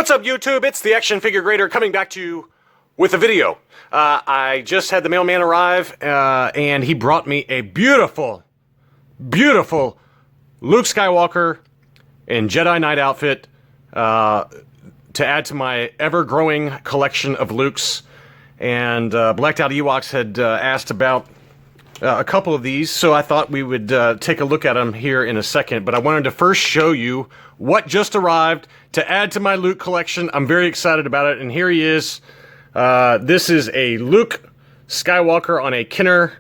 What's up, YouTube? It's the Action Figure Grader coming back to you with a video. I just had the mailman arrive, and he brought me a beautiful, beautiful Luke Skywalker and Jedi Knight outfit to add to my ever-growing collection of Lukes. And Blacked Out Ewoks had asked about a couple of these, so I thought we would take a look at them here in a second. But I wanted to first show you what just arrived to add to my Luke collection. I'm very excited about it, and here he is. This is a Luke Skywalker on a Kenner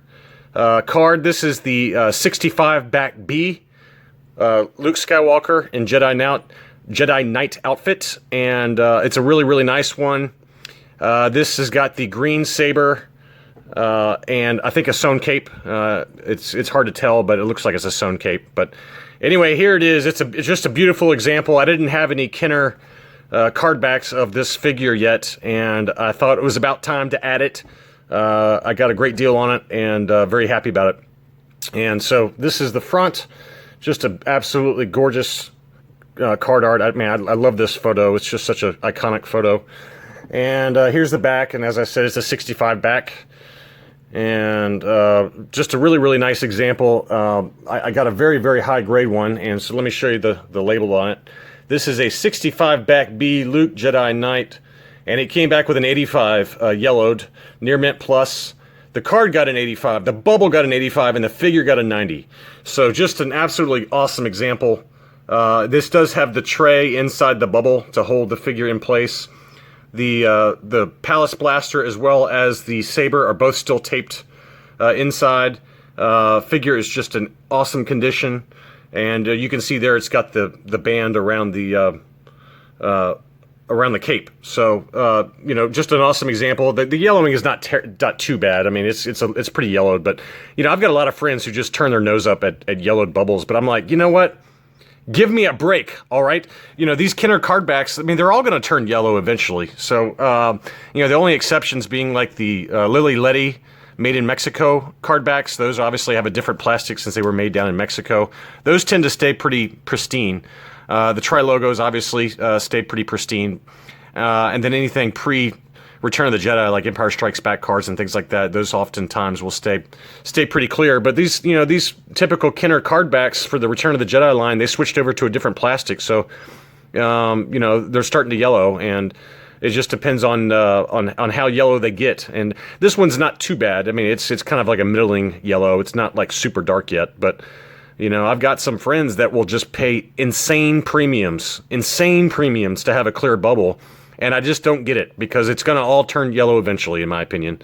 card. This is the 65B-Back Luke Skywalker in Jedi Knight outfit, and it's a really, really nice one. This has got the green saber and I think a sewn cape. It's hard to tell, but it looks like it's a sewn cape. But anyway, here it is. It's just a beautiful example. I didn't have any Kenner card backs of this figure yet, and I thought it was about time to add it. I got a great deal on it, and very happy about it. And so this is the front. Just an absolutely gorgeous card art. I love this photo. It's just such an iconic photo. And here's the back, and as I said, it's a 65 and just a really, really nice example. I got a very, very high grade one, and so let me show you the label on it. This is a 65B Luke Jedi Knight, and it came back with an 85 yellowed, near mint plus. The card got an 85, the bubble got an 85, and the figure got a 90. So just an absolutely awesome example. This does have the tray inside the bubble to hold the figure in place. The Palace Blaster as well as the saber are both still taped inside. Figure is just an awesome condition, and you can see there it's got the band around the cape. So you know, just an awesome example. The yellowing is not too bad. I mean, it's pretty yellowed, but you know, I've got a lot of friends who just turn their nose up at yellowed bubbles. But I'm like, you know what? Give me a break, all right? You know, these Kenner card backs, I mean, they're all going to turn yellow eventually. So, you know, the only exceptions being like the Lily Letty made in Mexico card backs. Those obviously have a different plastic since they were made down in Mexico. Those tend to stay pretty pristine. The Tri-Logos obviously stay pretty pristine. And then anything pre-Return of the Jedi, like Empire Strikes Back cards and things like that, those oftentimes will stay pretty clear. But these, you know, these typical Kenner card backs for the Return of the Jedi line, they switched over to a different plastic, so you know, they're starting to yellow, and it just depends on how yellow they get. And this one's not too bad. I mean, it's kind of like a middling yellow. It's not like super dark yet, but you know, I've got some friends that will just pay insane premiums to have a clear bubble. And I just don't get it, because it's going to all turn yellow eventually, in my opinion.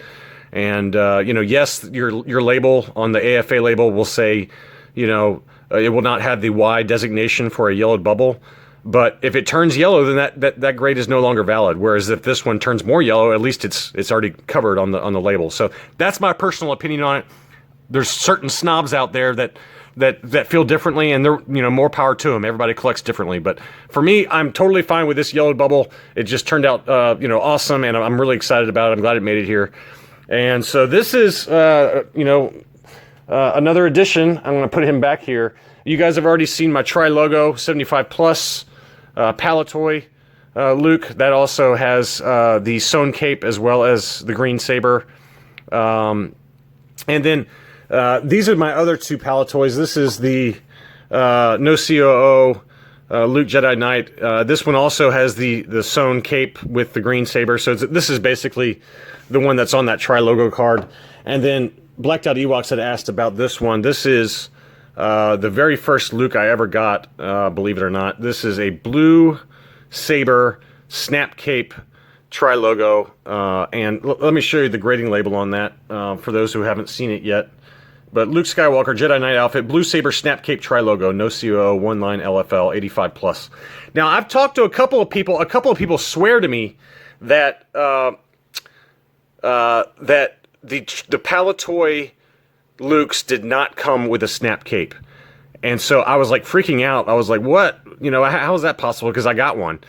And, you know, yes, your label on the AFA label will say, you know, it will not have the Y designation for a yellowed bubble. But if it turns yellow, then that grade is no longer valid. Whereas if this one turns more yellow, at least it's already covered on the label. So that's my personal opinion on it. There's certain snobs out there that feel differently, and they're, you know, more power to them. Everybody collects differently, but for me, I'm totally fine with this yellowed bubble. It just turned out, you know, awesome, and I'm really excited about it. I'm glad it made it here. And so this is, you know, another edition. I'm going to put him back here. You guys have already seen my Tri-Logo 75 plus Palitoy Luke. That also has the sewn cape as well as the green saber. And then these are my other two Palitoys. This is the No-Co Luke Jedi Knight. This one also has the sewn cape with the green saber. So this is basically the one that's on that Tri-Logo card. And then Blacked Out Ewoks had asked about this one. This is the very first Luke I ever got, believe it or not. This is a blue saber snap cape Tri-Logo. And let me show you the grading label on that for those who haven't seen it yet. But Luke Skywalker, Jedi Knight outfit, blue saber snap cape Tri-Logo, No-Co, one line LFL, 85 plus. Now, I've talked to a couple of people. A couple of people swear to me that that the Palitoy Lukes did not come with a snap cape, and so I was like freaking out. I was like, "What? You know, how is that possible?" Because I got one.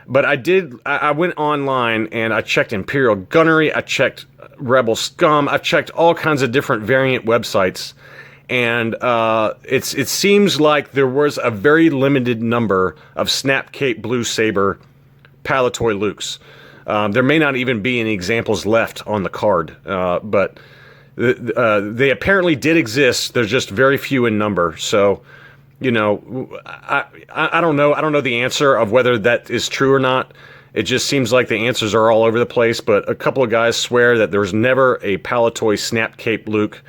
But I did. I went online and I checked Imperial Gunnery. I checked Rebel Scum. I've checked all kinds of different variant websites, and it seems like there was a very limited number of Snap Cape Blue Saber Palitoy Lukes. There may not even be any examples left on the card, but they apparently did exist. There's just very few in number. So, you know, I don't know. I don't know the answer of whether that is true or not. It just seems like the answers are all over the place. But a couple of guys swear that there was never a Palitoy Snap Cape Luke,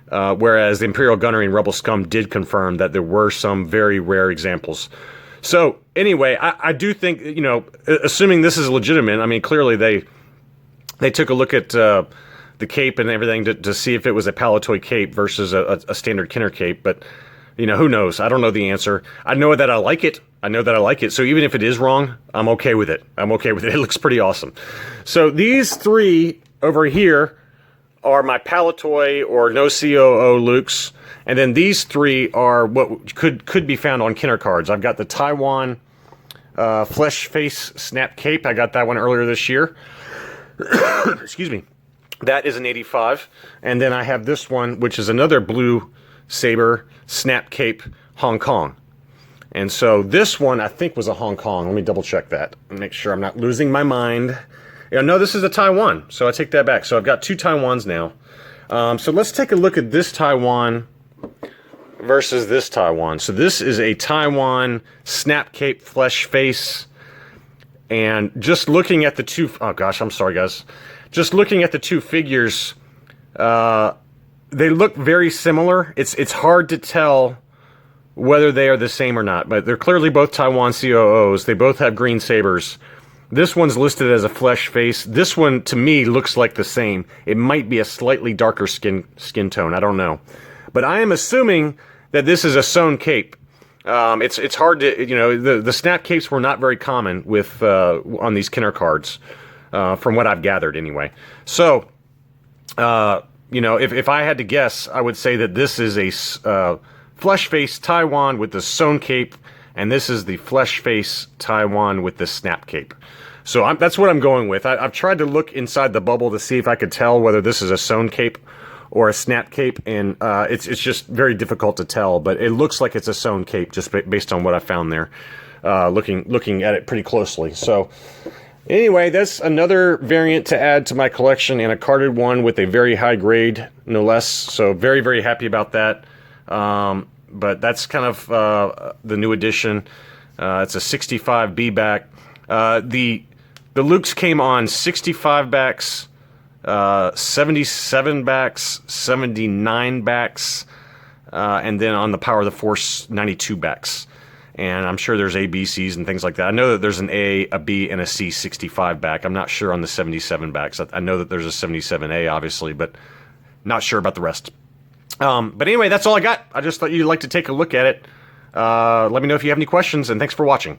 whereas the Imperial Gunnery and Rebel Scum did confirm that there were some very rare examples. So anyway, I do think, you know, assuming this is legitimate, I mean, clearly they took a look at the cape and everything to see if it was a Palitoy cape versus a standard Kenner cape. But, you know, who knows? I don't know the answer. I know that I like it. I know that I like it. So even if it is wrong, I'm okay with it. I'm okay with it. It looks pretty awesome. So these three over here are my Palitoy or No-Co Lukes. And then these three are what could be found on Kenner cards. I've got the Taiwan Flesh Face Snap Cape. I got that one earlier this year. Excuse me. That is an 85. And then I have this one, which is another Blue Saber Snap Cape Hong Kong. And so this one, I think, was a Hong Kong. Let me double check that and make sure I'm not losing my mind. Yeah, no, this is a Taiwan, so I take that back. So I've got two Taiwans now. So let's take a look at this Taiwan versus this Taiwan. So this is a Taiwan Snap Cape Flesh Face. And just looking at the two... Oh, gosh, I'm sorry, guys. Just looking at the two figures, they look very similar. It's hard to tell whether they are the same or not, but they're clearly both Taiwan COOs. They both have green sabers. This one's listed as a flesh face. This one, to me, looks like the same. It might be a slightly darker skin tone. I don't know. But I am assuming that this is a sewn cape. It's hard to, you know, the snap capes were not very common with on these Kenner cards, from what I've gathered anyway. So, you know, if I had to guess, I would say that this is a flesh face Taiwan with the sewn cape, and this is the flesh face Taiwan with the snap cape. So that's what I'm going with. I've tried to look inside the bubble to see if I could tell whether this is a sewn cape or a snap cape, and it's just very difficult to tell, but it looks like it's a sewn cape just based on what I found there, looking at it pretty closely. So anyway, that's another variant to add to my collection, and a carded one with a very high grade, no less. So very, very happy about that. But that's kind of the new edition. It's a 65B-Back. The Lukes came on 65 backs, 77 backs, 79 backs, and then on the Power of the Force 92 backs. And I'm sure there's A, B, C's and things like that. I know that there's an A, a B, and a C 65 back. I'm not sure on the 77 backs. I know that there's a 77A, obviously, but not sure about the rest. But anyway, that's all I got. I just thought you'd like to take a look at it. Let me know if you have any questions, and thanks for watching.